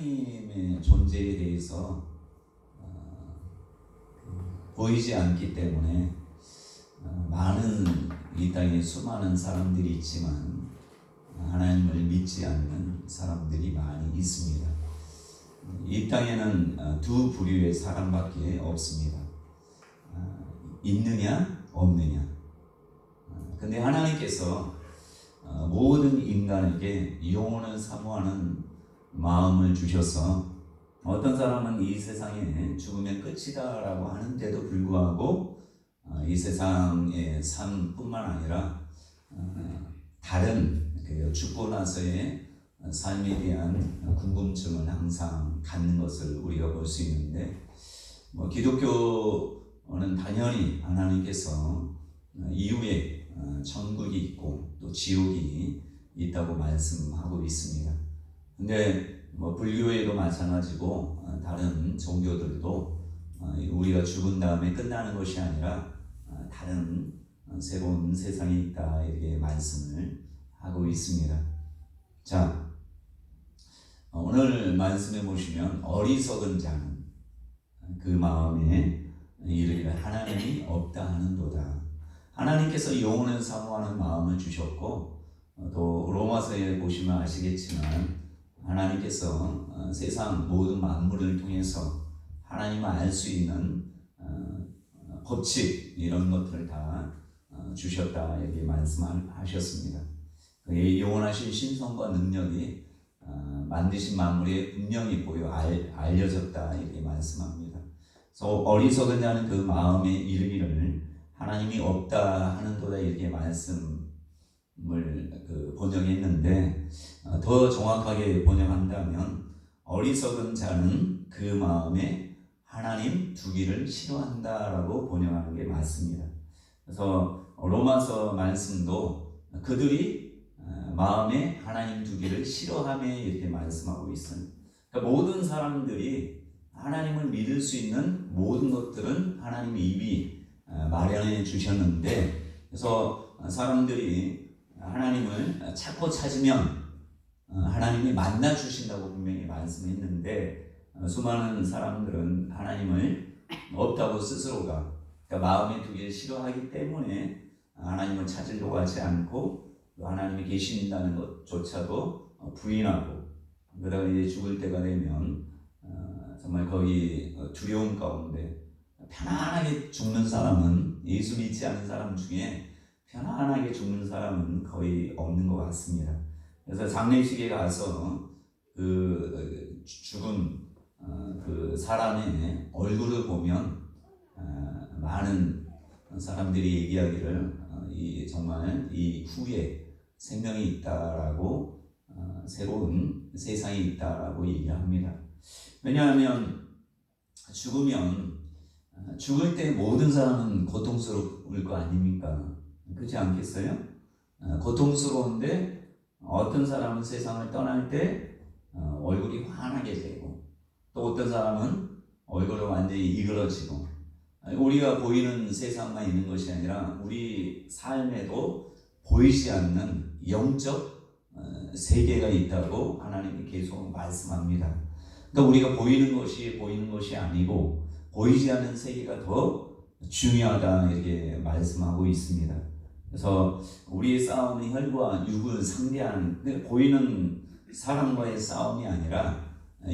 하나님의 존재에 대해서 보이지 않기 때문에 많은 이 땅에 수많은 사람들이 있지만 하나님을 믿지 않는 사람들이 많이 있습니다. 이 땅에는 두 부류의 사람밖에 없습니다. 있느냐 없느냐. 근데 하나님께서 모든 인간에게 영혼을 사모하는 마음을 주셔서 어떤 사람은 이 세상에 죽으면 끝이다 라고 하는데도 불구하고 이 세상의 삶뿐만 아니라 다른 죽고 나서의 삶에 대한 궁금증을 항상 갖는 것을 우리가 볼 수 있는데, 기독교는 당연히 하나님께서 이후에 천국이 있고 또 지옥이 있다고 말씀하고 있습니다. 근데 불교에도 마찬가지고 다른 종교들도 우리가 죽은 다음에 끝나는 것이 아니라 다른 새로운 세상이 있다 이렇게 말씀을 하고 있습니다. 자, 오늘 말씀해 보시면 어리석은 자는 그 마음에 이르기를 하나님이 없다 하는도다. 하나님께서 영혼을 사모하는 마음을 주셨고, 또 로마서에 보시면 아시겠지만 하나님께서 세상 모든 만물을 통해서 하나님을 알 수 있는 법칙 이런 것들을 다 주셨다 이렇게 말씀하셨습니다. 그의 영원하신 신성과 능력이 만드신 만물에 분명히 알려졌다 이렇게 말씀합니다. 그래서 어리석은 자는 그 마음에 이르기를 하나님이 없다 하는도다 이렇게 말씀을 번역했는데, 더 정확하게 번역한다면 어리석은 자는 그 마음에 하나님 두기를 싫어한다라고 번역하는 게 맞습니다. 그래서 로마서 말씀도 그들이 마음에 하나님 두기를 싫어하며 이렇게 말씀하고 있어요. 그러니까 모든 사람들이 하나님을 믿을 수 있는 모든 것들은 하나님이 이미 마련해 주셨는데, 그래서 사람들이 하나님을 찾고 찾으면 하나님이 만나 주신다고 분명히 말씀했는데, 수많은 사람들은 하나님을 없다고 스스로가 마음에 두기를 싫어하기 때문에 하나님을 찾으려고 하지 않고 하나님이 계신다는 것조차도 부인하고, 그러다가 이제 죽을 때가 되면 정말 거기 두려움 가운데 편안하게 죽는 사람은, 예수 믿지 않는 사람 중에 편안하게 죽는 사람은 거의 없는 것 같습니다. 그래서 장례식에 가서 그 죽은 그 사람의 얼굴을 보면 많은 사람들이 얘기하기를 정말 이 후에 생명이 있다라고, 새로운 세상이 있다라고 얘기합니다. 왜냐하면 죽을 때 모든 사람은 고통스러울 거 아닙니까? 그렇지 않겠어요? 고통스러운데 어떤 사람은 세상을 떠날 때 얼굴이 환하게 되고, 또 어떤 사람은 얼굴이 완전히 이그러지고, 우리가 보이는 세상만 있는 것이 아니라 우리 삶에도 보이지 않는 영적 세계가 있다고 하나님이 계속 말씀합니다. 그러니까 우리가 보이는 것이 아니고 보이지 않는 세계가 더 중요하다 이렇게 말씀하고 있습니다. 그래서 우리의 싸움은 혈과 육을 상대하는, 보이는 사람과의 싸움이 아니라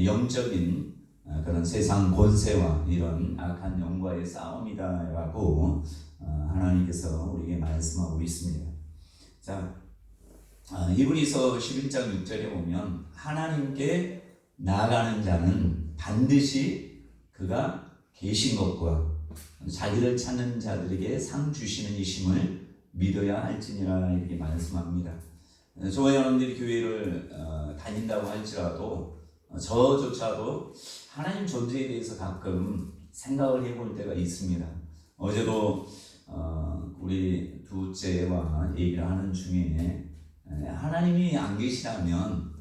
영적인 그런 세상 권세와 이런 악한 영과의 싸움이다라고 하나님께서 우리에게 말씀하고 있습니다. 자, 히브리서 11장 6절에 보면 하나님께 나아가는 자는 반드시 그가 계신 것과 자기를 찾는 자들에게 상 주시는 이심을 믿어야 할지니라 이렇게 말씀합니다. 저와 여러분들이 교회를 다닌다고 할지라도 저조차도 하나님 존재에 대해서 가끔 생각을 해볼 때가 있습니다. 어제도 우리 두째와 얘기를 하는 중에 하나님이 안 계시다면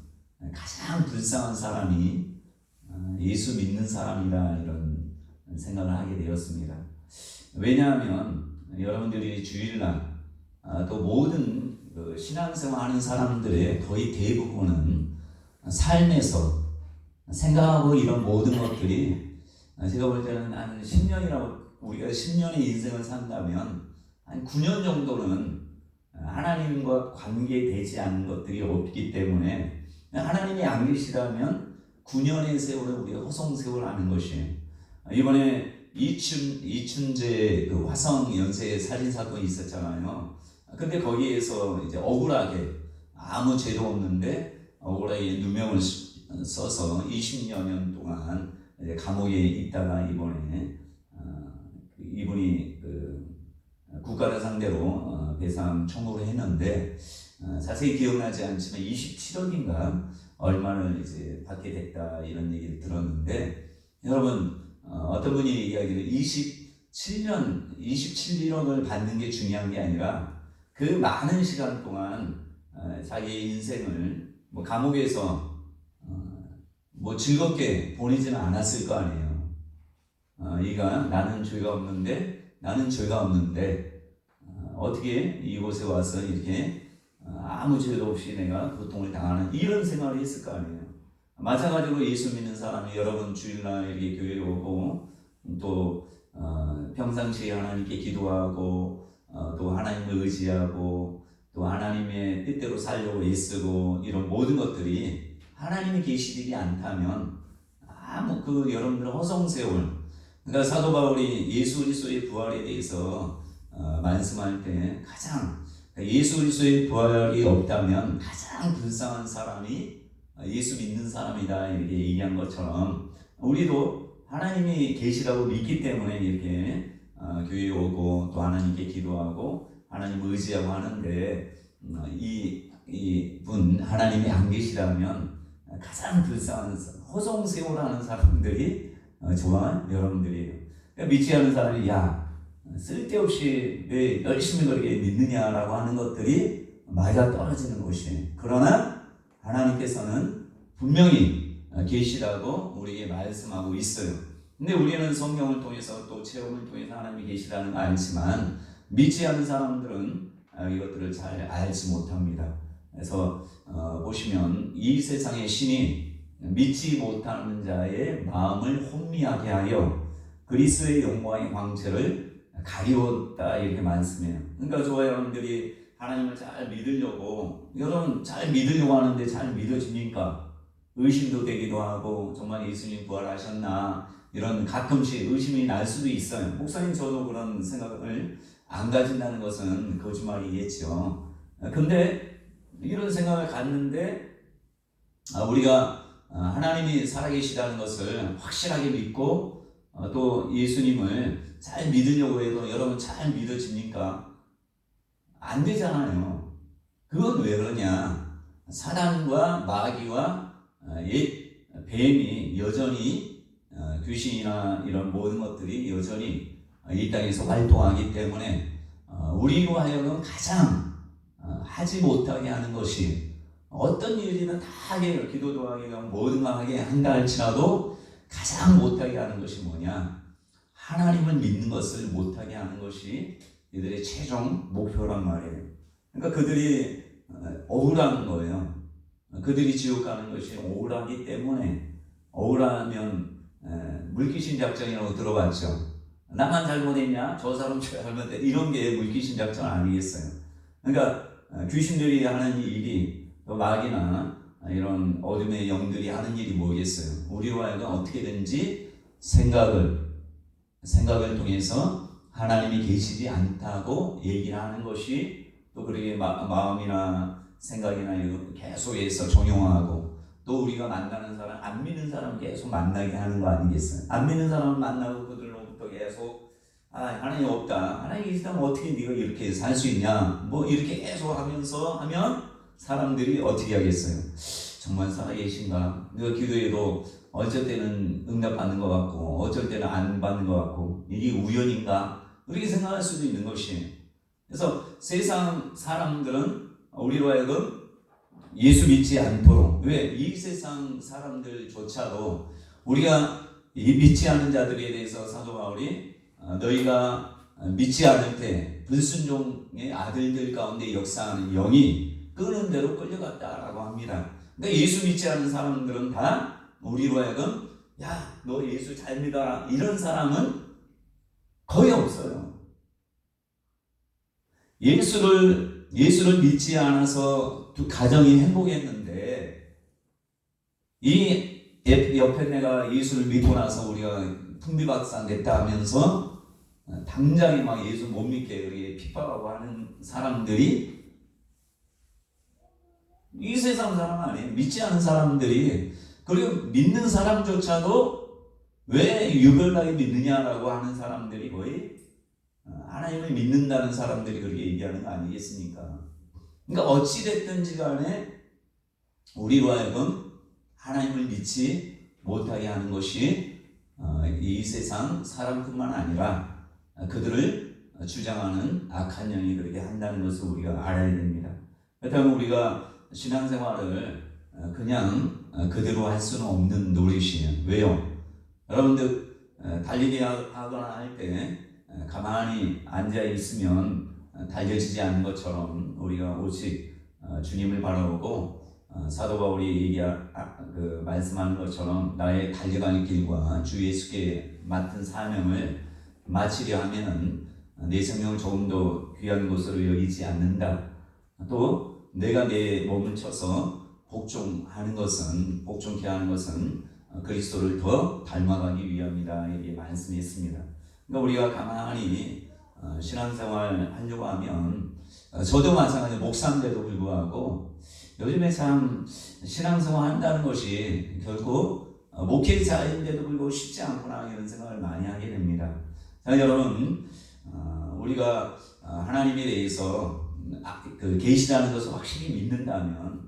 가장 불쌍한 사람이 예수 믿는 사람이다 이런 생각을 하게 되었습니다. 왜냐하면 여러분들이 주일날 또 모든 신앙생활 하는 사람들의 거의 대부분은 삶에서 생각하고 이런 모든 것들이 제가 볼 때는 한 10년이라고 우리가 10년의 인생을 산다면 한 9년 정도는 하나님과 관계되지 않는 것들이 없기 때문에 하나님이 안 계시다면 9년의 세월을 우리가 허송세월하는 것이에요. 이번에 이춘재 그 화성 연쇄 살인 사건이 있었잖아요. 근데 거기에서 이제 억울하게 아무 죄도 없는데 억울하게 누명을 써서 20여 년 동안 이제 감옥에 있다가 이번에 이분이 그 국가를 상대로 배상 청구를 했는데 자세히 기억나지 않지만 27억인가 얼마를 이제 받게 됐다 이런 얘기를 들었는데 여러분 어떤 분이 얘기하기를 27억을 받는 게 중요한 게 아니라 그 많은 시간 동안 자기의 인생을 뭐 감옥에서 뭐 즐겁게 보내지는 않았을 거 아니에요. 이가 나는 죄가 없는데 어떻게 이곳에 와서 이렇게 아무 죄도 없이 내가 고통을 당하는 이런 생활을 했을 거 아니에요. 마찬가지로 예수 믿는 사람이 여러분 주일날 이렇게 교회에 오고 또 평상시에 하나님께 기도하고 또 하나님을 의지하고 또 하나님의 뜻대로 살려고 애쓰고 이런 모든 것들이 하나님이 계시지 않다면 아무 그 여러분들 허송세월. 그러니까 사도 바울이 예수 그리스도의 부활에 대해서 말씀할 때 가장 예수 그리스도의 부활이 없다면 가장 불쌍한 사람이 예수 믿는 사람이다 이렇게 얘기한 것처럼 우리도 하나님이 계시라고 믿기 때문에 이렇게 교회에 오고 또 하나님께 기도하고 하나님을 의지하고 하는데 이분 하나님이 안 계시다면 가장 불쌍한 허송세월하는 사람들이 저와 여러분들이에요. 그러니까 믿지 않는 사람이 야 쓸데없이 왜 열심히 그렇게 믿느냐라고 하는 것들이 맞아 떨어지는 것이에요. 그러나 하나님께서는 분명히 계시라고 우리에게 말씀하고 있어요. 근데 우리는 성경을 통해서 또 체험을 통해서 하나님이 계시라는 걸 알지만 믿지 않는 사람들은 이것들을 잘 알지 못합니다. 그래서 보시면 이 세상의 신이 믿지 못하는 자의 마음을 혼미하게 하여 그리스도의 영광의 광채를 가리웠다 이렇게 말씀해요. 그러니까 저와 여러분들이 하나님을 잘 믿으려고 여러분 잘 믿으려고 하는데 잘 믿어집니까? 의심도 되기도 하고 정말 예수님 부활하셨나 이런 가끔씩 의심이 날 수도 있어요. 목사님 저도 그런 생각을 안 가진다는 것은 거짓말이겠죠. 근데 이런 생각을 갖는데 우리가 하나님이 살아계시다는 것을 확실하게 믿고 또 예수님을 잘 믿으려고 해도 여러분 잘 믿어집니까? 안 되잖아요. 그건 왜 그러냐? 사단과 마귀와 뱀이 여전히 귀신이나 이런 모든 것들이 여전히 이 땅에서 활동하기 때문에 우리로 하여금 가장 하지 못하게 하는 것이 어떤 일이든 다 하게 기도도 하게 뭐든 하게 한다 할지라도 가장 못하게 하는 것이 뭐냐? 하나님을 믿는 것을 못하게 하는 것이 이들의 최종 목표란 말이에요. 그러니까 그들이 억울한 거예요. 그들이 지옥 가는 것이 억울하기 때문에 억울하면 물귀신 작전이라고 들어봤죠. 나만 잘못했냐? 저 사람 잘못했냐? 이런 게 물귀신 작전 아니겠어요? 그러니까 귀신들이 하는 일이 또 마귀나 이런 어둠의 영들이 하는 일이 뭐겠어요? 우리로 하여금 어떻게든지 생각을 통해서 하나님이 계시지 않다고 얘기를 하는 것이 또 그렇게 마음이나 생각이나 이거 계속해서 종용하고 또 우리가 만나는 사람 안 믿는 사람 계속 만나게 하는 거 아니겠어요? 안 믿는 사람 만나고 그들로부터 계속 하나님 없다. 하나님 계시다면 어떻게 네가 이렇게 살 수 있냐? 뭐 이렇게 계속 하면 사람들이 어떻게 하겠어요? 정말 살아계신가? 내가 기도해도 어쩔 때는 응답받는 것 같고 어쩔 때는 안 받는 것 같고 이게 우연인가? 이렇게 생각할 수도 있는 것이에요. 그래서 세상 사람들은 우리로 하여금 예수 믿지 않도록 왜? 이 세상 사람들조차도 우리가 이 믿지 않는 자들에 대해서 사도 바울이 너희가 믿지 않을 때 불순종의 아들들 가운데 역사하는 영이 끄는 대로 끌려갔다라고 합니다. 근데 예수 믿지 않는 사람들은 다 우리로 하여금 야, 너 예수 잘 믿어라 이런 사람은 거의 없어요. 예수를 믿지 않아서 두 가정이 행복했는데 이 옆에 내가 예수를 믿고 나서 우리가 풍비박산 됐다 하면서 당장에 막 예수 못 믿게 그렇게 핍박하고 하는 사람들이 이 세상 사람 아니에요. 믿지 않은 사람들이. 그리고 믿는 사람조차도 왜 유별나게 믿느냐라고 하는 사람들이 거의 하나님을 믿는다는 사람들이 그렇게 얘기하는 거 아니겠습니까? 그러니까 어찌됐든지 간에 우리로 하여금 하나님을 믿지 못하게 하는 것이 이 세상 사람뿐만 아니라 그들을 주장하는 악한 영이 그렇게 한다는 것을 우리가 알아야 됩니다. 그렇다면 우리가 신앙생활을 그냥 그대로 할 수는 없는 노릇이에요. 왜요? 여러분들 달리기 하거나 할 때 가만히 앉아 있으면 달려지지 않는 것처럼 우리가 오직 주님을 바라보고 사도 바울이 말씀하는 것처럼 나의 달려가는 길과 주 예수께 맡은 사명을 마치려 하면은 내 생명을 조금 더 귀한 것으로 여기지 않는다. 또 내가 내 몸을 쳐서 복종케 하는 것은 그리스도를 더 닮아가기 위함이다 이렇게 말씀했습니다. 그러니까 우리가 가만히 신앙생활 하려고 하면 저도 마찬가지로 목사인데도 불구하고 요즘에 참 신앙생활 한다는 것이 결국 목회자인데도 불구하고 쉽지 않구나 이런 생각을 많이 하게 됩니다. 자, 여러분 우리가 하나님에 대해서 계시라는 것을 확실히 믿는다면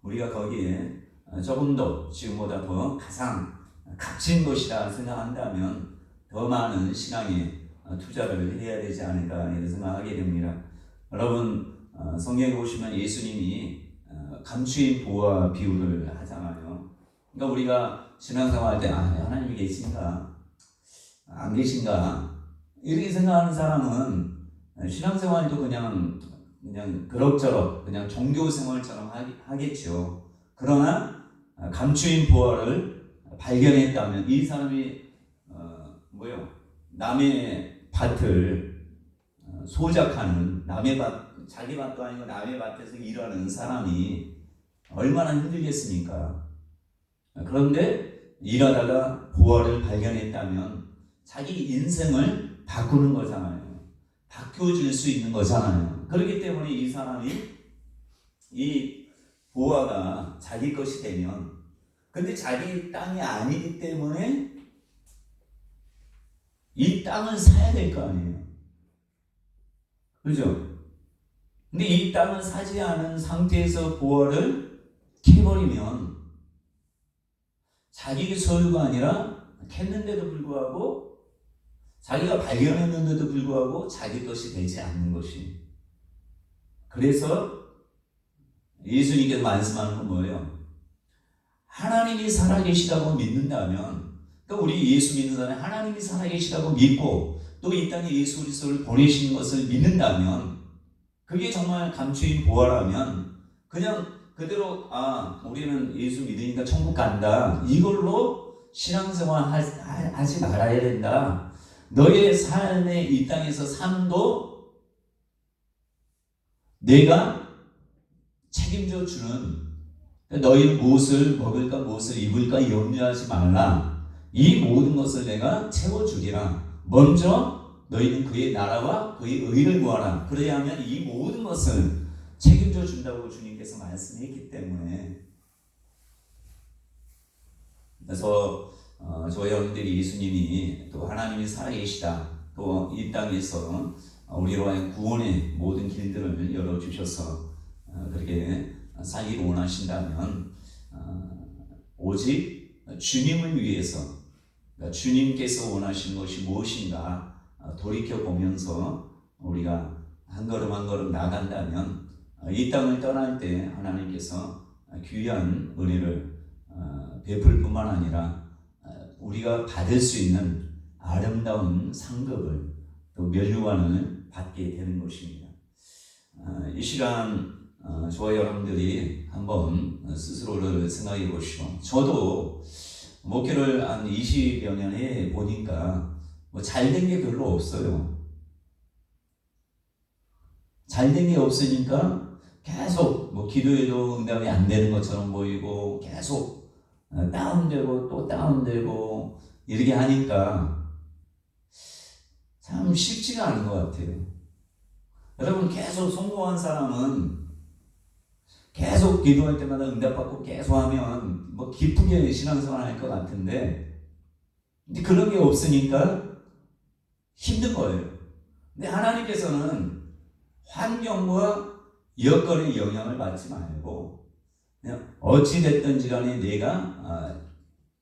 우리가 거기에 조금 더 지금보다 더 가장 값진 것이라 생각한다면 더 많은 신앙에 투자를 해야 되지 않을까 이런 생각하게 됩니다. 여러분 성경에 보시면 예수님이 감추인 보화 비유를 하잖아요. 그러니까 우리가 신앙생활 할 때 하나님이 계신가 안 계신가 이렇게 생각하는 사람은 신앙생활도 그냥 그럭저럭 그냥 종교생활처럼 하겠죠. 그러나 감추인 보화를 발견했다면 이 사람이 남의 밭을 소작하는 자기 밭도 아니고 남의 밭에서 일하는 사람이 얼마나 힘들겠습니까? 그런데 일하다가 보화를 발견했다면 자기 인생을 바꾸는 거잖아요. 바꿔줄 수 있는 거잖아요. 그렇기 때문에 이 사람이 이 보화가 자기 것이 되면 근데 자기 땅이 아니기 때문에 이 땅을 사야 될 거 아니에요. 그죠? 근데 이 땅을 사지 않은 상태에서 보화를 캐버리면 자기 소유가 아니라 캤는데도 불구하고 자기가 발견했는데도 불구하고 자기 것이 되지 않는 것이. 그래서 예수님께서 말씀하는 건 뭐예요? 하나님이 살아계시다고 믿는다면 그러니까 우리 예수 믿는 사람이 하나님이 살아계시다고 믿고 또 이 땅에 예수 그리스도를 보내신 것을 믿는다면 그게 정말 감추인 보화라면 그냥 그대로 우리는 예수 믿으니까 천국 간다 이걸로 신앙생활 하지 말아야 된다. 너의 삶의 이 땅에서 삶도 내가 책임져 주는 너희 무엇을 먹을까 무엇을 입을까 염려하지 말라. 이 모든 것을 내가 채워주리라. 먼저 너희는 그의 나라와 그의 의를 구하라. 그래야 하면 이 모든 것을 책임져 준다고 주님께서 말씀했기 때문에 그래서 저희 여러분들이 예수님이 또 하나님이 살아계시다. 또 이 땅에서 우리로 하여금 구원의 모든 길들을 열어주셔서 그렇게 살기를 원하신다면 오직 주님을 위해서 주님께서 원하시는 것이 무엇인가 돌이켜보면서 우리가 한 걸음 한 걸음 나간다면 이 땅을 떠날 때 하나님께서 귀한 은혜를 베풀 뿐만 아니라 우리가 받을 수 있는 아름다운 상급을 또 면류관을 받게 되는 것입니다. 이 시간 저와 여러분들이 한번 스스로를 생각해 보시고, 저도 목회를 한 20여 년 해 보니까 뭐 잘된 게 별로 없어요. 잘된 게 없으니까 계속 뭐 기도해도 응답이 안 되는 것처럼 보이고, 계속 다운되고 또 다운되고 이렇게 하니까 참 쉽지가 않은 것 같아요. 여러분, 계속 성공한 사람은 계속 기도할 때마다 응답받고 계속 하면 뭐 기쁘게 신앙생활 할 것 같은데, 근데 그런 게 없으니까 힘든 거예요. 근데 하나님께서는 환경과 여건의 영향을 받지 말고, 그냥 어찌됐든지 간에 내가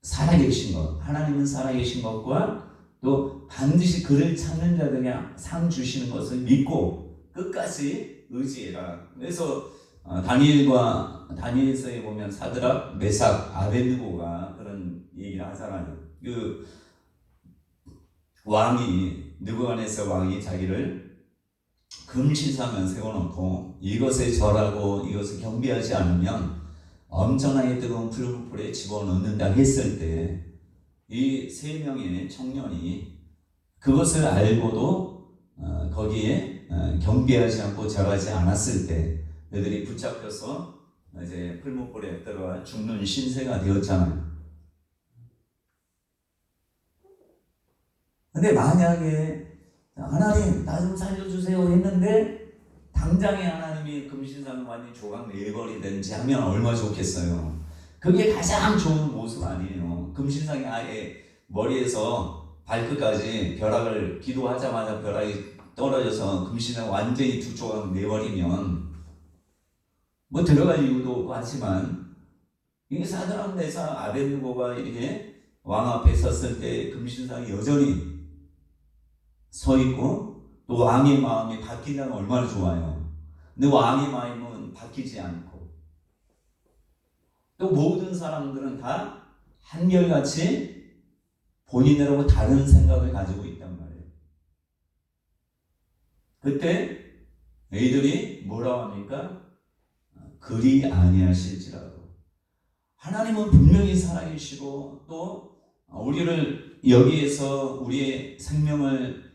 살아계신 것, 하나님은 살아계신 것과 또 반드시 그를 찾는 자들에게 상 주시는 것을 믿고 끝까지 의지해라. 그래서 다니엘서에 보면 사드락, 메삭, 아벳느고가 그런 얘기를 하잖아요. 그 느부갓네살 왕이 자기를 금신상을 세워놓고 이것에 절하고 이것을 경배하지 않으면 엄청나게 뜨거운 풀무불에 집어넣는다 했을 때, 이 세 명의 청년이 그것을 알고도 거기에 경배하지 않고 절하지 않았을 때 그들이 붙잡혀서 이제 풀무불에 들어가 죽는 신세가 되었잖아요. 근데 만약에 하나님 나 좀 살려주세요 했는데 당장에 하나님이 금신상을 완전히 조각 내버리든지 하면 얼마나 좋겠어요. 그게 가장 좋은 모습 아니에요. 금신상이 아예 머리에서 발끝까지 벼락을, 기도하자마자 벼락이 떨어져서 금신상 완전히 두 조각 내버리면 뭐 들어갈 이유도 없고 하지만, 이게 사드락 메삭 아벳느고가 이렇게 왕 앞에 섰을 때 금신상이 여전히 서 있고 또 왕의 마음이 바뀐다면 얼마나 좋아요. 근데 왕의 마음은 바뀌지 않고 또 모든 사람들은 다 한결같이 본인들하고 다른 생각을 가지고 있단 말이에요. 그때 너희들이 뭐라고 합니까? 그리 아니하실지라도. 하나님은 분명히 살아계시고 또 우리를 여기에서 우리의 생명을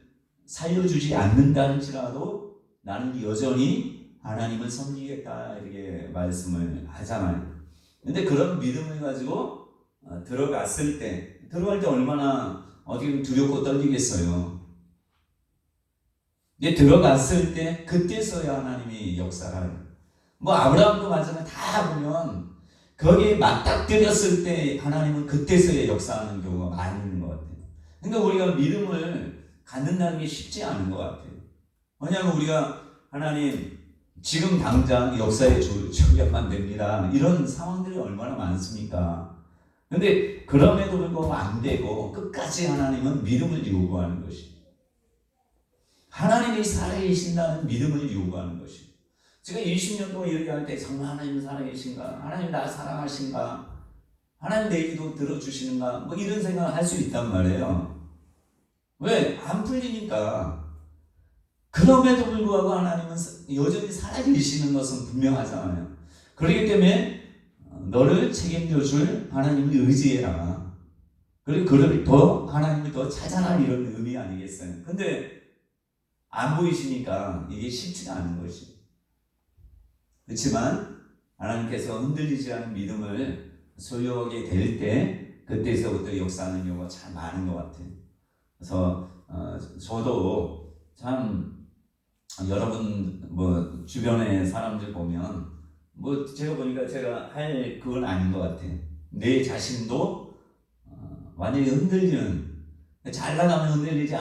살려주지 않는다 할지라도 나는 여전히 하나님을 섬기겠다, 이렇게 말씀을 하잖아요. 근데 그런 믿음을 가지고 들어갈 때 얼마나 어떻게 두렵고 떨리겠어요. 근데 들어갔을 때 그때서야 하나님이 역사를, 뭐 아브라함도 마찬가지, 다 보면 거기에 맞닥뜨렸을 때 하나님은 그때서야 역사하는 경우가 많이 있는 것 같아요. 그러니까 우리가 믿음을 갖는다는 게 쉽지 않은 것 같아요. 왜냐하면 우리가 하나님 지금 당장 역사에 조력만 됩니다, 이런 상황들이 얼마나 많습니까? 근데 그럼에도 불구하고 안 되고 끝까지 하나님은 믿음을 요구하는 것이, 하나님이 살아계신다는 믿음을 요구하는 것이. 제가 20년 동안 이렇게 할 때 정말 하나님 살아계신가? 하나님 나 사랑하신가? 하나님 내 기도 들어주시는가? 뭐 이런 생각을 할 수 있단 말이에요. 왜? 안 풀리니까. 그럼에도 불구하고 하나님은 여전히 살아계시는 것은 분명하잖아요. 그렇기 때문에 너를 책임져 줄 하나님을 의지해라. 그리고 그를 더, 하나님을 더 찾아라, 이런 의미 아니겠어요? 근데 안 보이시니까 이게 쉽지가 않은 것이. 그렇지만 하나님께서 흔들리지 않은 믿음을 소유하게 될 때 그때서부터 역사하는 경우가 참 많은 것 같아요. 그래서 저도 참 여러분 뭐 주변의 사람들 보면 뭐 제가 보니까 제가 할 그건 아닌 것 같아요. 내 자신도 완전히 흔들리는, 잘 나가면 흔들리지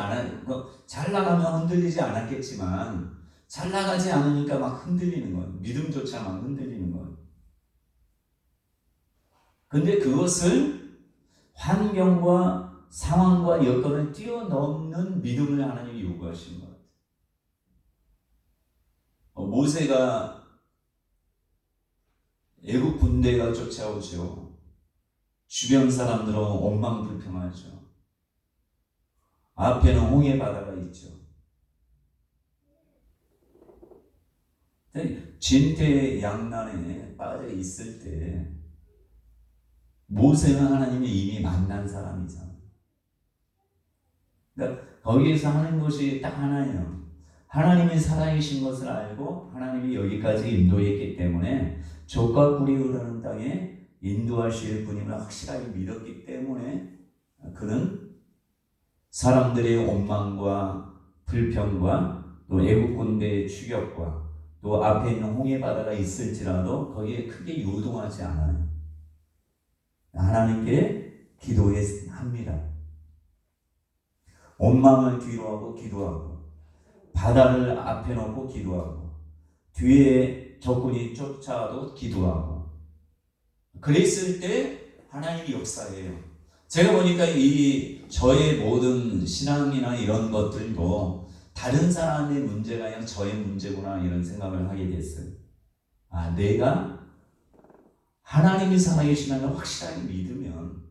않았겠지만 잘 나가지 않으니까 막 흔들리는 거예요. 믿음조차 막 흔들리는 거예요. 근데 그것을 환경과 상황과 여건을 뛰어넘는 믿음을 하나님이 요구하시는 것 같아요. 모세가 애국 군대가 쫓아오죠. 주변 사람들은 엉망불평하죠. 앞에는 홍해 바다가 있죠. 진퇴양난에 빠져 있을 때 모세는 하나님이 이미 만난 사람이잖아. 그러니까 거기에서 하는 것이 딱 하나예요. 하나님이 살아계신 것을 알고 하나님이 여기까지 인도했기 때문에 젖과 꿀이 흐르는 땅에 인도하실 분임을 확실하게 믿었기 때문에 그는 사람들의 원망과 불평과 또 애국 군대의 추격과 또 앞에 있는 홍해 바다가 있을지라도 거기에 크게 요동하지 않아요. 하나님께 기도합니다. 원망을 뒤로 하고 기도하고 바다를 앞에 놓고 기도하고 뒤에 적군이 쫓아와도 기도하고 그랬을 때 하나님이 역사해요. 제가 보니까 이 저의 모든 신앙이나 이런 것들도 다른 사람의 문제가 아니라 저의 문제구나 이런 생각을 하게 됐어요. 내가 하나님이 살아계시는 걸 확실하게 믿으면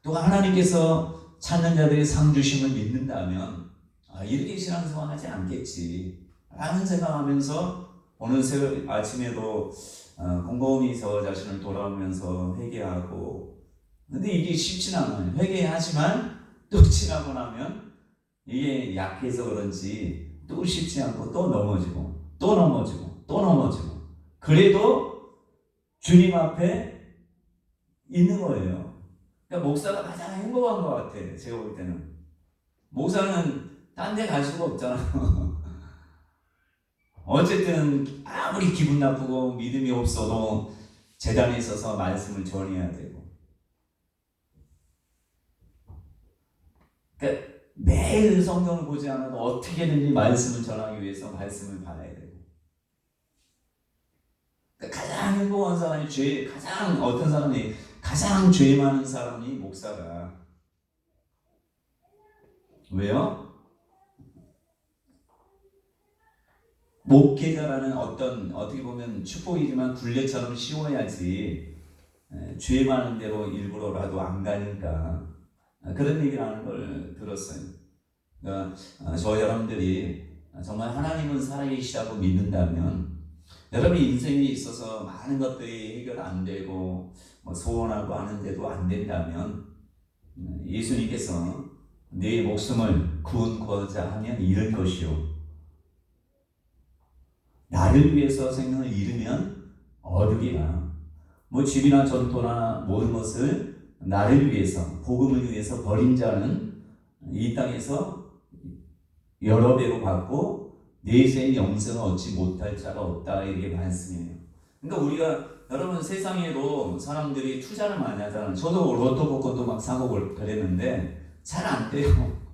또 하나님께서 찾는 자들의 상 주심을 믿는다면 이렇게 신앙생활하지 않겠지 라는 생각하면서 오늘 새벽 아침에도 곰곰이 저 자신을 돌아오면서 회개하고 근데 이게 쉽진 않아요. 회개하지만 또 지나고 나면 이게 약해서 그런지 또 쉽지 않고 또 넘어지고 또 넘어지고 또 넘어지고 그래도 주님 앞에 있는 거예요. 그러니까 목사가 가장 행복한 것 같아. 제가 볼 때는 목사는 딴 데 갈 수가 없잖아요. 어쨌든 아무리 기분 나쁘고 믿음이 없어도 제단에 있어서 말씀을 전해야 되고 그러니까 매일 성경을 보지 않아도 어떻게든지 말씀을 전하기 위해서 말씀을 봐야 되고 그러니까 가장 행복한 사람이 어떤 사람이 가장 죄 많은 사람이 목사가 왜요? 목회자라는 어떻게 보면 축복이지만 굴레처럼 씌워야지 죄 많은 대로 일부러라도 안 가니까 그런 얘기를 하는 걸 들었어요. 그러니까 저 여러분들이 정말 하나님은 살아계시다고 믿는다면 여러분 인생에 있어서 많은 것들이 해결 안 되고 소원하고 하는데도 안 된다면 예수님께서 내 목숨을 구원코자 하면 잃을 것이요 나를 위해서 생명을 잃으면 얻으리라. 집이나 전토나 모든 것을 나를 위해서 복음을 위해서 버린 자는 이 땅에서 여러 배로 받고 내세의 영생을 얻지 못할 자가 없다 이렇게 말씀이에요. 그러니까 우리가 여러분 세상에도 사람들이 투자를 많이 하잖아요. 저도 로또 복권도 막 사고 그랬는데 잘 안 돼요.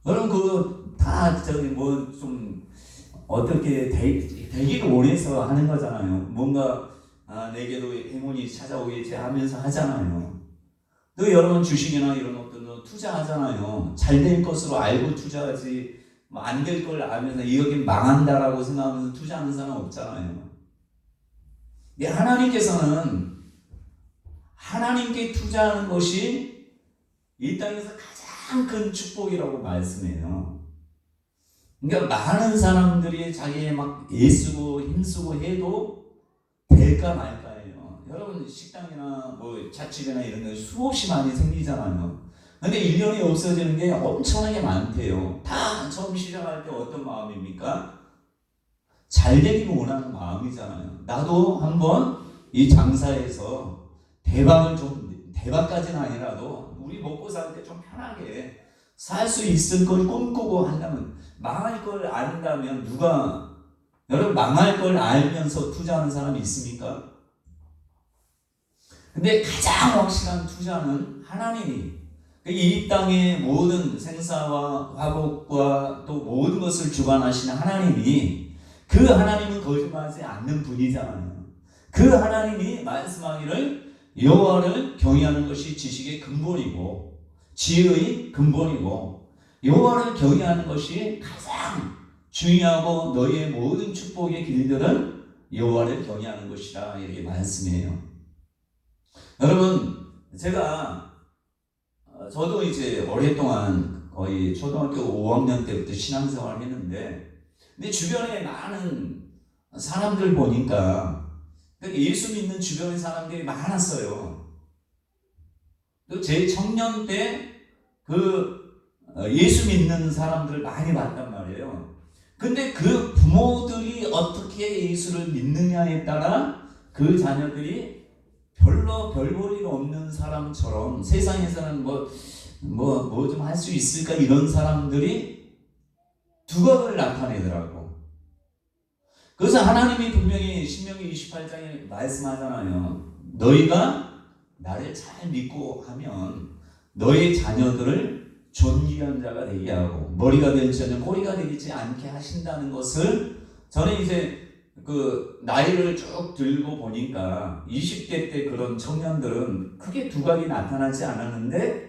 여러분 그거 다 좀 어떻게 되기를 원해서 하는 거잖아요. 뭔가 내게도 행운이 찾아오겠지 하면서 하잖아요. 또 여러분 주식이나 이런 것들도 투자하잖아요. 잘 될 것으로 알고 투자하지 안 될 걸 알면서 이렇게 망한다라고 생각하면서 투자하는 사람 없잖아요. 근데 하나님께서는 하나님께 투자하는 것이 이 땅에서 가장 큰 축복이라고 말씀해요. 그러니까 많은 사람들이 자기의 막 애쓰고 힘쓰고 해도 될까 말까예요. 여러분 식당이나 찻집이나 이런 데 수없이 많이 생기잖아요. 근데 1년에 없어지는 게 엄청나게 많대요. 다 처음 시작할 때 어떤 마음입니까? 잘 되기를 원하는 마음이잖아요. 나도 한번 이 장사에서 대박까지는 아니라도 우리 먹고 살 때 좀 편하게 살 수 있을 걸 꿈꾸고 한다면 망할 걸 안다면 여러분 망할 걸 알면서 투자하는 사람이 있습니까? 근데 가장 확실한 투자는 하나님이 이 땅의 모든 생사와 화복과 또 모든 것을 주관하시는 하나님이 그 하나님은 거짓말하지 않는 분이잖아요. 그 하나님이 말씀하기를 여호와를 경외하는 것이 지식의 근본이고 지혜의 근본이고 여호와를 경외하는 것이 가장 중요하고 너희의 모든 축복의 길들은 여호와를 경외하는 것이라 이렇게 말씀해요. 여러분 저도 이제 오랫동안 거의 초등학교 5학년 때부터 신앙생활을 했는데 근데 주변에 많은 사람들 보니까 예수 믿는 주변의 사람들이 많았어요. 또 제 청년 때 예수 믿는 사람들을 많이 봤단 말이에요. 근데 그 부모들이 어떻게 예수를 믿느냐에 따라 그 자녀들이 별로 별 볼 일 없는 사람처럼 세상에서는 뭐 좀 할 수 있을까 이런 사람들이 두각을 나타내더라고. 그래서 하나님이 분명히 신명기 28장에 말씀하잖아요. 너희가 나를 잘 믿고 하면 너희 자녀들을 존귀한 자가 되게 하고 머리가 될지언정 꼬리가 되지 않게 하신다는 것을 저는 이제 그 나이를 쭉 들고 보니까 20대 때 그런 청년들은 크게 두각이 나타나지 않았는데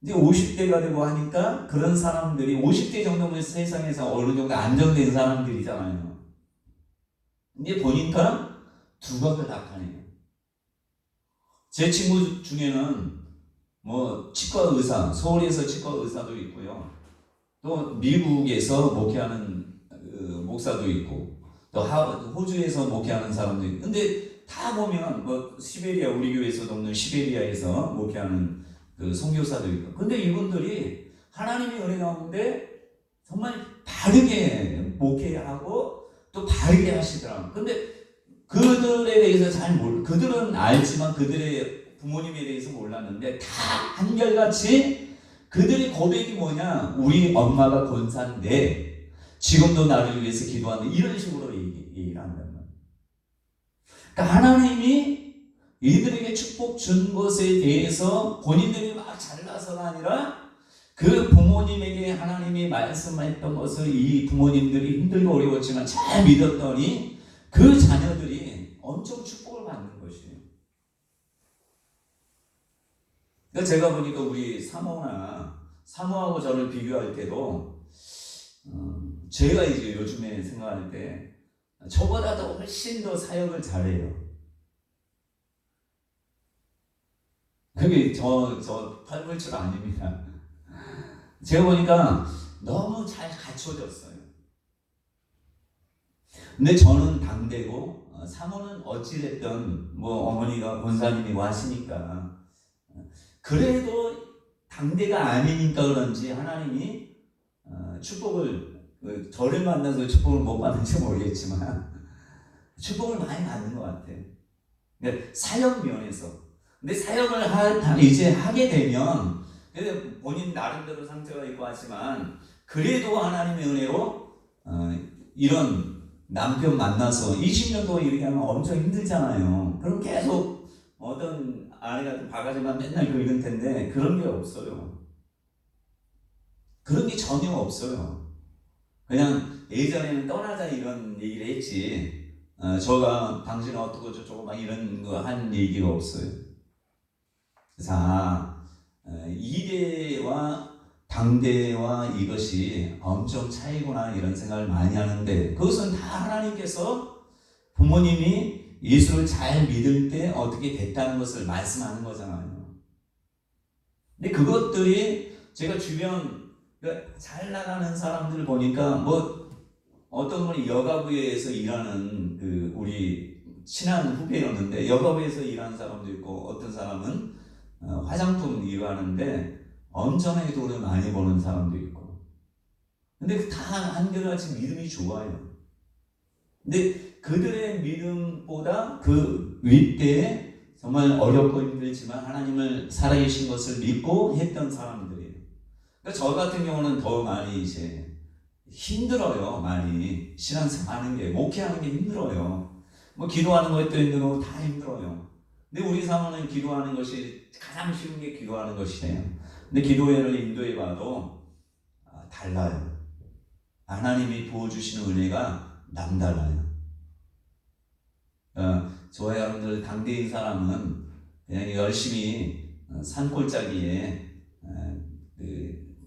이제 50대가 되고 하니까 그런 사람들이 50대 정도면 세상에서 어느 정도 안정된 사람들이잖아요. 근데 보니까 두각을 나타내요. 제 친구 중에는 뭐 치과 의사, 서울에서 치과 의사도 있고요. 또 미국에서 목회하는 목사도 있고, 또 호주에서 목회하는 사람도 있고. 근데 다 보면 뭐 시베리아, 우리 교회에서도 없는 시베리아에서 목회하는 그 선교사도 있고. 근데 이분들이 하나님의 은혜 가운데 정말 바르게 목회하고 또 바르게 하시더라고요. 근데 그들에 대해서 그들은 알지만 그들의 부모님에 대해서 몰랐는데 다 한결같이 그들의 고백이 뭐냐? 우리 엄마가 권사인데 지금도 나를 위해서 기도하는 이런 식으로 얘기를 한단 말이에요. 그러니까 하나님이 이들에게 축복 준 것에 대해서 본인들이 막 잘나서가 아니라 그 부모님에게 하나님이 말씀했던 것을 이 부모님들이 힘들고 어려웠지만 잘 믿었더니 그 자녀들이 엄청 축복을 받는 것이에요. 그러니까 제가 보니까 우리 사모하고 저를 비교할 때도 제가 이제 요즘에 생각할 때 저보다도 훨씬 더 사역을 잘해요. 그게 저 팔불출 아닙니다. 제가 보니까 너무 잘 갖춰졌어요. 근데 저는 당대고 사모는 어찌됐든 뭐 어머니가 권사님이고 하시니까 그래도 당대가 아니니까 그런지 하나님이 축복을 저를 만나서 축복을 못 받는지 모르겠지만 축복을 많이 받는 것 같아요. 그러니까 사역 면에서. 근데 사역을 이제 하게 되면 본인 나름대로 상처가 있고 하지만 그래도 하나님의 은혜로 이런 남편 만나서 20년 동안 이렇게 하면 엄청 힘들잖아요. 그럼 계속 어떤 아내가 바가지만 맨날 긁을 텐데 그런 게 없어요. 그런 게 전혀 없어요. 그냥 예전에는 떠나자 이런 얘기를 했지 저가 당신은 어떻고 저쩌고 막 이런 거 한 얘기가 없어요. 자, 이대와 당대와 이것이 엄청 차이구나 이런 생각을 많이 하는데 그것은 다 하나님께서 부모님이 예수를 잘 믿을 때 어떻게 됐다는 것을 말씀하는 거잖아요. 근데 그것들이 제가 주변 잘 나가는 사람들을 보니까 뭐 어떤 분이 여가부에서 일하는 우리 친한 후배였는데 여가부에서 일하는 사람도 있고 어떤 사람은 화장품 일을 하는데 엄청나게 돈을 많이 버는 사람도 있고 근데 다 한결같이 믿음이 좋아요. 근데 그들의 믿음보다 그 윗대에 정말 어렵고 힘들지만 하나님을 살아계신 것을 믿고 했던 사람들이에요. 그러니까 저 같은 경우는 더 많이 이제 힘들어요. 많이 신앙생활 하는 게 목회하는 게 힘들어요. 뭐 기도하는 것도 힘들고 다 힘들어요. 근데 우리 사모는 기도하는 것이 가장 쉬운 게 기도하는 것이에요. 근데 기도회를 인도해 봐도 달라요. 하나님이 부어주시는 은혜가 남달라요. 저와 여러분들 당대인 사람은 그냥 열심히 산골짜기에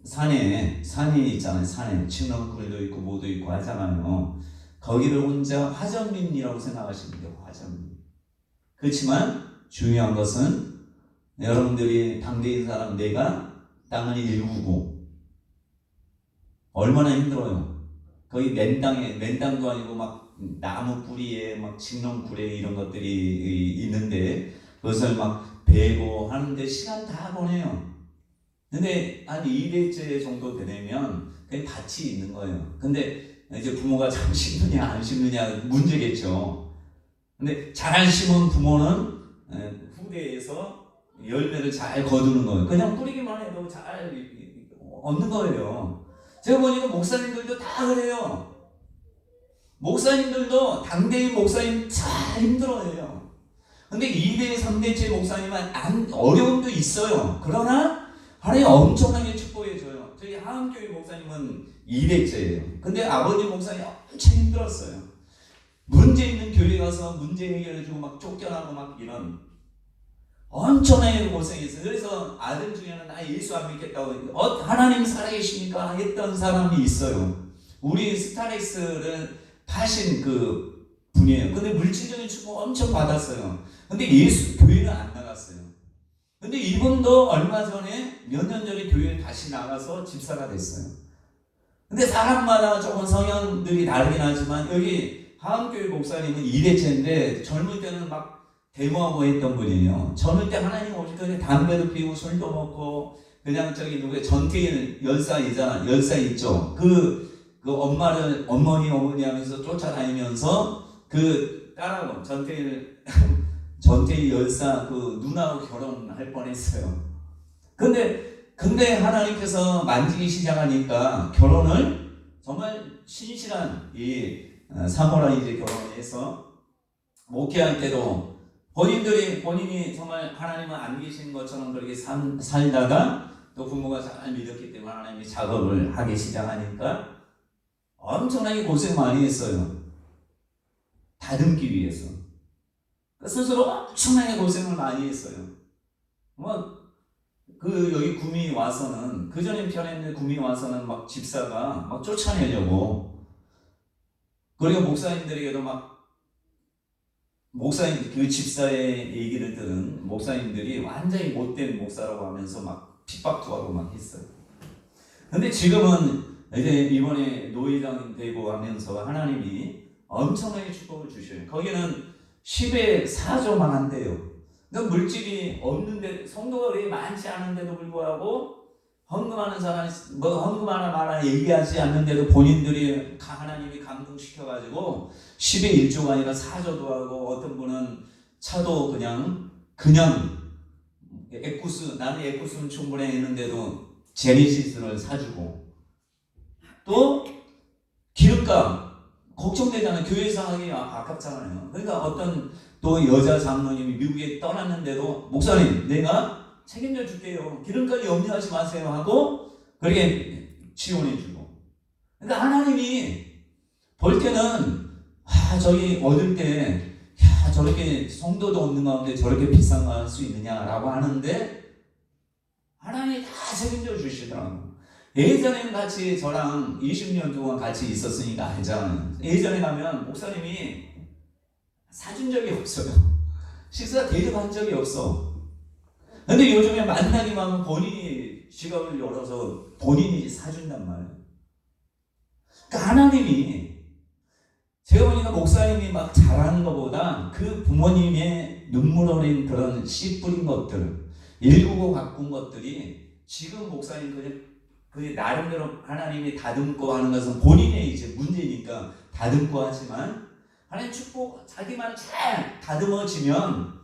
산이 있잖아요. 산에 칡렁쿨도 있고 뭐도 있고 하잖아요. 거기를 혼자 화전민이라고 생각하시면 돼요. 화전민. 그렇지만 중요한 것은 여러분들이 당대인 사람 내가 땅을 일구고 얼마나 힘들어요. 거의 맨땅도 아니고 막 나무 뿌리에 막 칡렁굴에 이런 것들이 있는데 그것을 막 베고 하는데 시간 다 보내요. 근데 한 2대째 정도 되면 그냥 밭이 있는 거예요. 근데 이제 부모가 잘 심느냐 안 심느냐 문제겠죠. 근데 잘 심은 부모는 후대에서 열매를 잘 거두는 거예요. 그냥 뿌리기만 해도 잘 얻는 거예요. 제가 보니까 목사님들도 다 그래요. 목사님들도 당대의 목사님 잘 힘들어해요. 근데 2대, 3대째 목사님은 어려움도 있어요. 그러나 하나님 엄청나게 축복해줘요. 저희 하암교회 목사님은 2대째예요. 근데 아버지 목사님이 엄청 힘들었어요. 문제 있는 교회 가서 문제 해결해주고 막 쫓겨나고 막 이런 엄청나게 고생했어요. 그래서 아들 중에는 나 예수 안 믿겠다고 하나님 살아계십니까? 했던 사람이 있어요. 우리 스타렉스를 파신 그 분이에요. 근데 물질적인 축복 엄청 받았어요. 근데 예수 교회는 안 나갔어요. 근데 이분도 얼마 전에 몇 년 전에 교회에 다시 나가서 집사가 됐어요. 근데 사람마다 조금 성향들이 다르긴 하지만 여기 하암교회 목사님은 2대째인데 젊을 때는 막 데모하고 했던 분이에요. 젊을 때 하나님 오실 담배도 피우고 술도 먹고 그냥 저기 누구의 전태일 열사 있죠. 그 어머니 하면서 쫓아다니면서 그 딸하고 전태일 열사 그 누나하고 결혼할 뻔했어요. 근데 하나님께서 만지기 시작하니까 결혼을 정말 신실한 이 사모라 이제 결혼해서 목회할 때도 본인이 정말 하나님은 안 계신 것처럼 그렇게 살다가 또 부모가 잘 믿었기 때문에 하나님이 작업을 하기 시작하니까 엄청나게 고생 많이 했어요. 다듬기 위해서. 스스로 엄청나게 고생을 많이 했어요. 여기 구미 와서는, 그전에 편했는데 구미 와서는 막 집사가 막 쫓아내려고. 그리고 목사님들에게도 목사님, 그 집사의 얘기를 들은 목사님들이 완전히 못된 목사라고 하면서 막 핍박도 하고 막 했어요. 근데 지금은 이제 이번에 노회장 되고 하면서 하나님이 엄청나게 축복을 주셔요. 거기는 10의 4조만 한대요. 그러니까 물질이 없는데, 성도가 그렇게 많지 않은데도 불구하고 헌금하는 사람이 헌금하나 마나 얘기하지 않는데도 본인들이 하나님이 감동시켜가지고 10의 1조가 아니라 4조도 하고, 어떤 분은 차도 그냥 나는 에쿠스는 충분해 했는데도 제네시스를 사주고, 또 기름값 걱정되잖아요. 교회에서 하기 아깝잖아요. 그러니까 어떤 또 여자 장로님이 미국에 떠났는데도 목사님 내가 책임져 줄게요. 기름까지 염려하지 마세요 하고 그렇게 지원해주고. 그러니까 하나님이 볼 때는 저기 얻을 때 저렇게 성도도 없는 가운데 저렇게 비싼 거 할 수 있느냐라고 하는데 하나님이 다 책임져 주시더라고요. 예전에는 같이 저랑 20년 동안 같이 있었으니까 알잖아요. 예전에 가면 목사님이 사준 적이 없어요. 식사 대접한 적이 없어. 근데 요즘에 만나기만 하면 본인이 지갑을 열어서 본인이 사준단 말이에요. 그러니까 하나님이, 제가 보니까 목사님이 막 잘하는 것보다 그 부모님의 눈물 어린 그런 씨 뿌린 것들, 일구고 가꾼 것들이 지금 목사님 그 나름대로 하나님이 다듬고 하는 것은 본인의 이제 문제니까 다듬고 하지만, 하나님 축복 자기만 잘 다듬어지면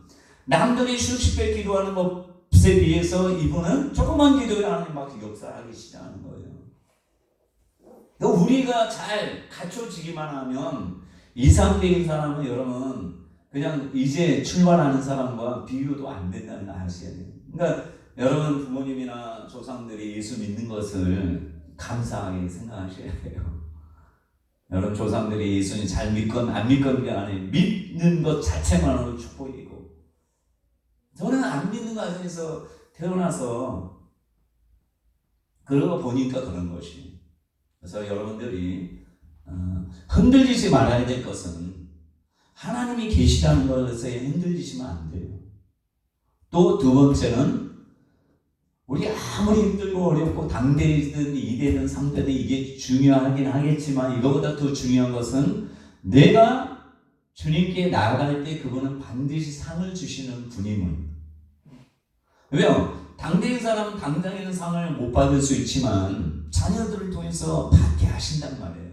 남들이 수십 배 기도하는 것에 비해서 이분은 조그만 기도에 하나님 막 역사하기 시작하는 거예요. 그러니까 우리가 잘 갖춰지기만 하면 이상적인 사람은 여러분 그냥 이제 출발하는 사람과 비교도 안 된다는 걸 아셔야 돼요. 그러니까 여러분 부모님이나 조상들이 예수 믿는 것을 감사하게 생각하셔야 돼요. 여러분 조상들이 예수님 잘 믿건 안 믿건 간에 믿는 것 자체만으로 축복이고, 저는 안 믿는 가정에서 태어나서 그러고 보니까 그런 것이. 그래서 여러분들이 흔들리지 말아야 될 것은 하나님이 계시다는 것에 흔들리시면 안 돼요. 또 두 번째는 우리 아무리 힘들고 어렵고 당대이든 이대든 상대든 이게 중요하긴 하겠지만 이거보다 더 중요한 것은 내가 주님께 나아갈 때 그분은 반드시 상을 주시는 분임을. 왜요? 당대의 사람은 당장에는 상을 못 받을 수 있지만 자녀들을 통해서 받게 하신단 말이에요.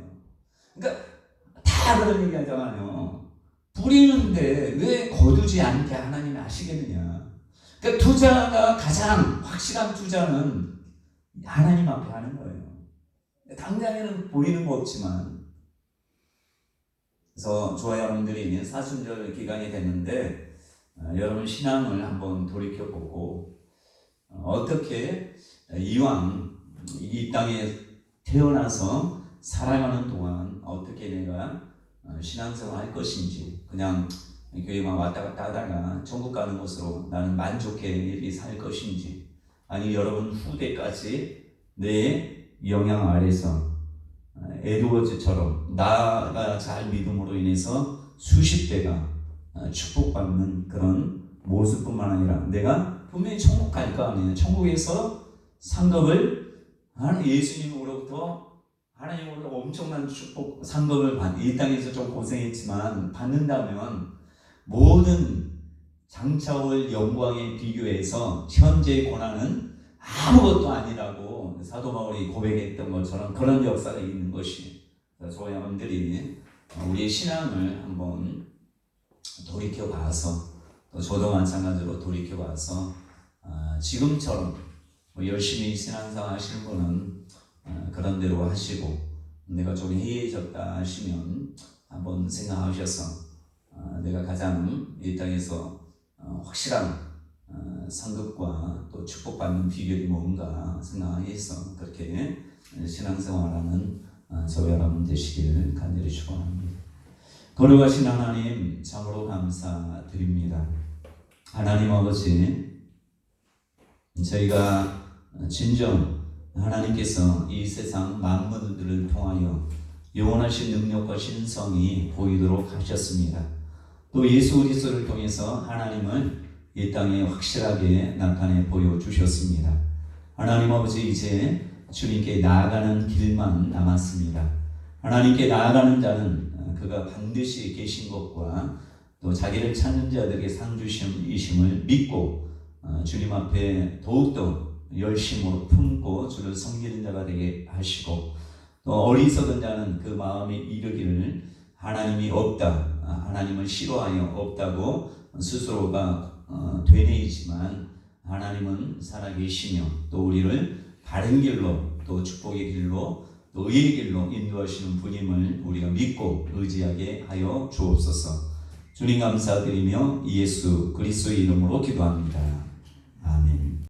그러니까 다 그런 얘기 하잖아요. 뿌리는데 왜 거두지 않게 하나님이 하시겠느냐. 그러니까 투자가 가장 확실한 투자는 하나님 앞에 하는 거예요. 당장에는 보이는 거 없지만. 그래서 저와 여러분들이 사순절 기간이 됐는데 여러분 신앙을 한번 돌이켜보고 어떻게 이왕 이 땅에 태어나서 살아가는 동안 어떻게 내가 신앙생활 할 것인지, 그냥 교회만 왔다 갔다 하다가 천국 가는 것으로 나는 만족해 살 것인지, 아니 여러분 후대까지 내 영향 아래서 에드워즈처럼 나가 잘 믿음으로 인해서 수십 대가 축복받는 그런 모습뿐만 아니라 내가 분명히 천국 갈 거 아니에요. 천국에서 상급을 예수님으로부터 하나님으로부터 엄청난 축복 상급을 이 땅에서 좀 고생했지만 받는다면 모든 장차올 영광에 비교해서 현재의 고난은 아무것도 아니라고 사도 바울이 고백했던 것처럼 그런 역사가 있는 것이. 저와 여러분들이 우리의 신앙을 한번 돌이켜봐서, 또 저도 마찬가지로 돌이켜봐서 지금처럼 열심히 신앙생활 하시는 분은 그런 대로 하시고, 내가 좀 해이해졌다 하시면 한번 생각하셔서 내가 가장 이 땅에서 확실한 상급과 또 축복받는 비결이 뭔가 생각해서 그렇게 신앙생활하는 저와 여러분 되시기를 간절히 축원합니다. 거룩하신 하나님, 참으로 감사드립니다. 하나님 아버지, 저희가 진정 하나님께서 이 세상 만물들을 통하여 영원하신 능력과 신성이 보이도록 하셨습니다. 또 예수 그리스도를 통해서 하나님을 이 땅에 확실하게 나타내 보여주셨습니다. 하나님 아버지, 이제 주님께 나아가는 길만 남았습니다. 하나님께 나아가는 자는 그가 반드시 계신 것과 또 자기를 찾는 자들에게 상 주심을 믿고 주님 앞에 더욱더 열심으로 품고 주를 섬기는 자가 되게 하시고, 또 어리석은 자는 그 마음에 이르기를 하나님이 없다, 하나님을 싫어하여 없다고 스스로가 되뇌이지만 하나님은 살아계시며 또 우리를 바른 길로, 또 축복의 길로, 또 의의 길로 인도하시는 분임을 우리가 믿고 의지하게 하여 주옵소서. 주님 감사드리며 예수 그리스도의 이름으로 기도합니다.